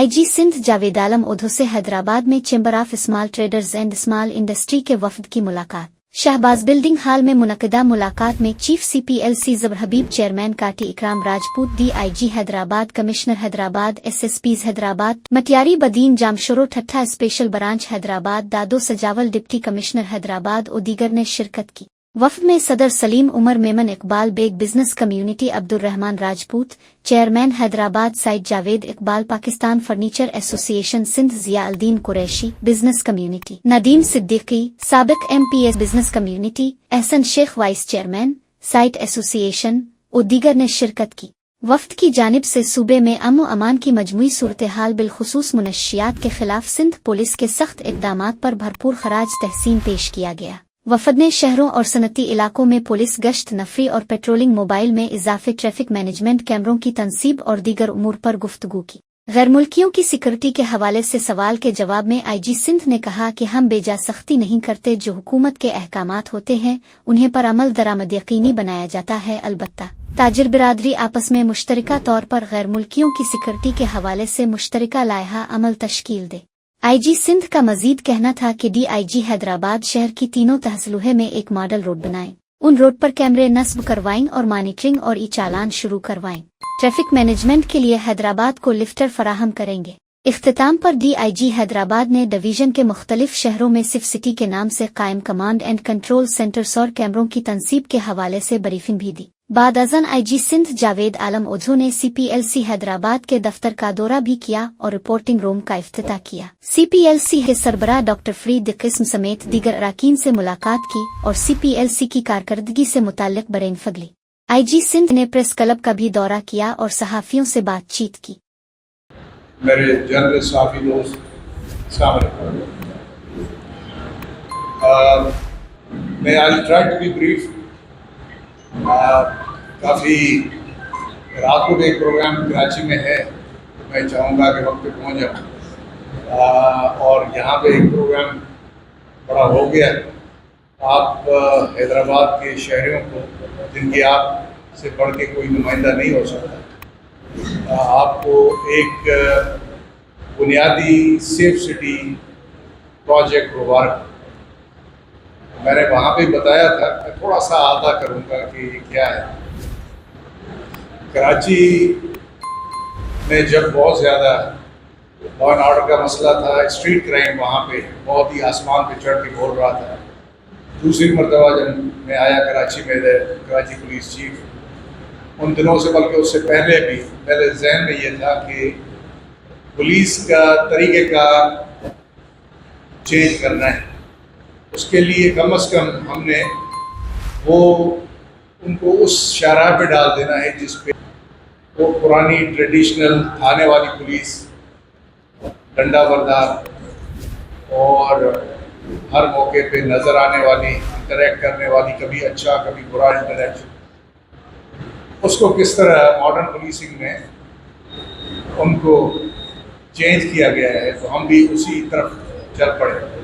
IG Sindh Javed Alam Udho से हैदराबाद में chamber of small traders and small industry के वफद की मुलाकात। शहबाज बिल्डिंग हॉल में मुनक़दा मुलाकात में चीफ CPLC ज़बर Habib, chairman KATI Ikram Rajput, DIG Hyderabad, commissioner Hyderabad, SSPs Hyderabad, Matiari Badin Jamshoro Thatta, special branch Hyderabad, दादो सजावल, डिप्टी कमिश्नर हैदराबाद और दीगर ने शिरकत की। वफ़द में सदर Salim Umar, Memon Iqbal Baig, business community Abdul Rehman Rajput, chairman Hyderabad SITE Javed Iqbal, Pakistan furniture association Sindh Zia Aldin Qureshi, business community Nadeem Siddiqui, साबिक MPS business community, Ahsan Sheikh vice chairman, SITE association और दीगर ने शिरकत की। वफ़द की जानिब से सूबे में अमन अमान की मजमूई सूरत हाल बिलखुसूस मुनशियात के खिलाफ सिंध पुलिस के सख्त इक़दामात पर भरपूर खराज तहसीन पेश किया गया। वफ़द ने शहरों और सनती इलाकों में पुलिस गश्त नफरी और पेट्रोलिंग, मोबाइल में इजाफे, ट्रैफिक मैनेजमेंट, कैमरों की तनसीब और दीगर उमूर पर गुफ्तगू की। गैर मुल्कियों की सिक्योरिटी के हवाले से सवाल के जवाब में IG सिंध ने कहा कि हम बेजा सख्ती नहीं करते, जो हुकूमत के अहकामात होते हैं उन्हें पर अमल दरामद यकीनी बनाया जाता है। अलबत्ता ताजिर बिरादरी आपस में मुश्तरका तौर पर गैर मुल्कियों की सिक्योरिटी के हवाले से मुश्तरका लायहा अमल तश्कील दे। IG सिंध का मजीद कहना था कि DIG हैदराबाद शहर की तीनों तहसीलों में एक मॉडल रोड बनाएं, उन रोड पर कैमरे नस्ब करवाएं और मॉनिटरिंग और ई-चालान शुरू करवाएं। ट्रैफिक मैनेजमेंट के लिए हैदराबाद को लिफ्टर फराहम करेंगे। इख्तिताम पर DIG हैदराबाद ने डिवीजन के मुख्तलिफ शहरों में सिफ सिटी के नाम से कायम कमांड एंड कंट्रोल सेंटर्स और कैमरों की तनसीब के हवाले से ब्रीफिंग भी दी। बाद अज़न IG सिंध जावेद आलम उधो ने CPLC हैदराबाद के दफ्तर का दौरा भी किया और रिपोर्टिंग रूम का इफ्तिताह किया। CPLC के सरबराह डॉक्टर फरीद किस्म समेत दीगर अराकीन से मुलाकात की और CPLC की कारकर्दगी से मुताल्लिक बरेन फगली। IG सिंध ने प्रेस क्लब का भी दौरा किया और सहाफ़ियों से बातचीत की। मेरे जनरल साफी दोस्त, अस्सलाम वालेकुम। मैं आज ट्राई टू बी ब्रीफ। काफ़ी रात को भी एक प्रोग्राम कराची में है, तो मैं चाहूँगा कि वक्त पे पहुँच जाऊँ। और यहाँ पे एक प्रोग्राम बड़ा हो गया। आप हैदराबाद के शहरियों को, जिनकी आप से बढ़ के कोई नुमाइंदा नहीं हो सकता, आपको एक बुनियादी सेफ सिटी प्रोजेक्ट मुबारक। मैंने वहाँ पे बताया था, मैं थोड़ा सा आधा करूँगा कि क्या है। कराची में जब बहुत ज़्यादा लॉ एंड ऑर्डर का मसला था, स्ट्रीट क्राइम वहाँ पे बहुत ही आसमान पे चढ़ के बोल रहा था। दूसरी मरतबा जब मैं आया कराची में, कराची पुलिस चीफ, उन दिनों से बल्कि उससे पहले भी मेरे जहन में ये था कि पुलिस का तरीक़ेकार चेंज करना है। उसके लिए कम से कम हमने वो उनको उस शाहराह पे डाल देना है जिस पे वो पुरानी ट्रेडिशनल थाने वाली पुलिस, डंडा बरदार और हर मौके पे नज़र आने वाली, इंटरेक्ट करने वाली, कभी अच्छा कभी बुरा इंटरेक्शन, उसको किस तरह मॉडर्न पुलिसिंग में उनको चेंज किया गया है। तो हम भी उसी तरफ चल पड़े।